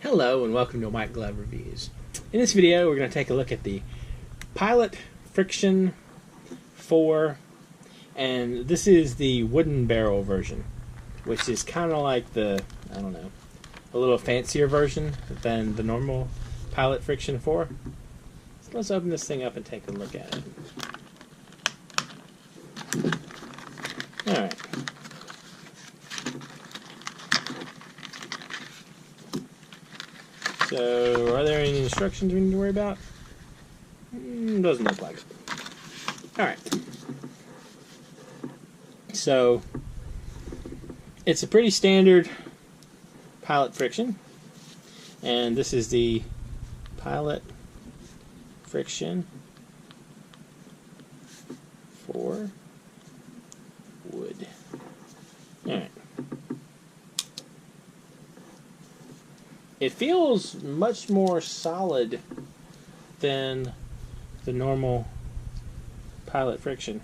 Hello and welcome to White Glove Reviews. In this video we're going to take a look at the Pilot Frixion 4, and this is the wooden barrel version, which is kind of like the, I don't know, a little fancier version than the normal Pilot Frixion 4. So let's open this thing up and take a look at it. Alright. So, are there any instructions we need to worry about? Doesn't look like it. Alright. So, it's a pretty standard Pilot Frixion. And this is the Pilot Frixion 4 wood. Alright. It feels much more solid than the normal Pilot Frixion.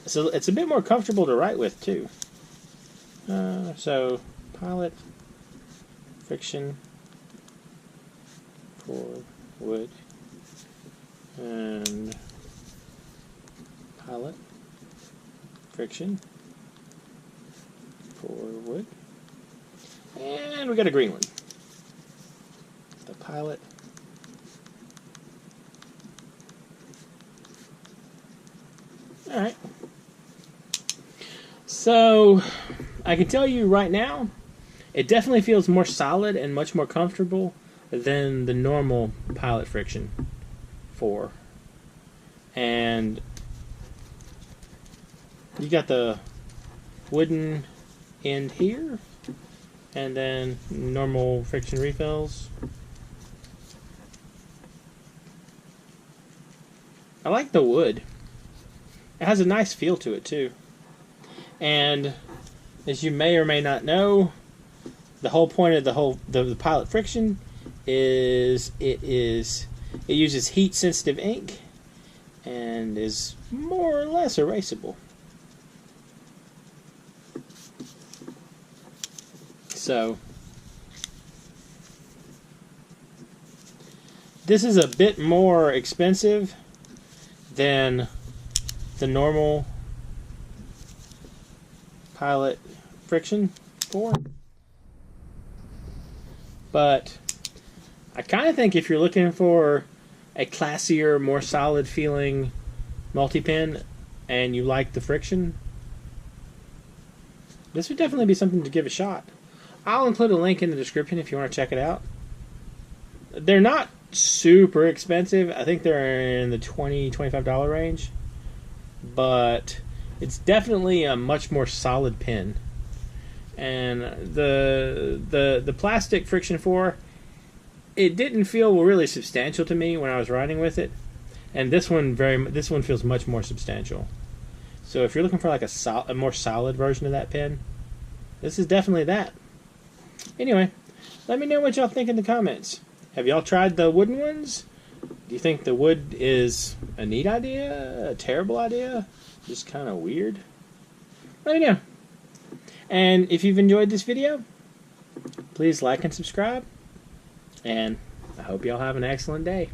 So it's a bit more comfortable to write with too. So Pilot Frixion 4 wood and Pilot Frixion 4 wood, and we got a green one. The Pilot Alright. So, I can tell you right now, it definitely feels more solid and much more comfortable than the normal Pilot Frixion 4. And you got the wooden end here, and then normal friction refills. I like the wood. It has a nice feel to it too. And as you may or may not know, the whole point of the Pilot Frixion is it uses heat sensitive ink and is more or less erasable. So this is a bit more expensive than the normal Pilot Frixion 4. But I kind of think if you're looking for a classier, more solid feeling multi-pen and you like the Frixion, this would definitely be something to give a shot. I'll include a link in the description if you want to check it out. They're not super expensive. I think they're in the $20–25 range. But it's definitely a much more solid pen. And the plastic Frixion 4, it didn't feel really substantial to me when I was writing with it. And this one feels much more substantial. So if you're looking for like a more solid version of that pen, this is definitely that. Anyway, let me know what y'all think in the comments. Have y'all tried the wooden ones? Do you think the wood is a neat idea? A terrible idea? Just kind of weird? Let me know. And if you've enjoyed this video, please like and subscribe. And I hope y'all have an excellent day.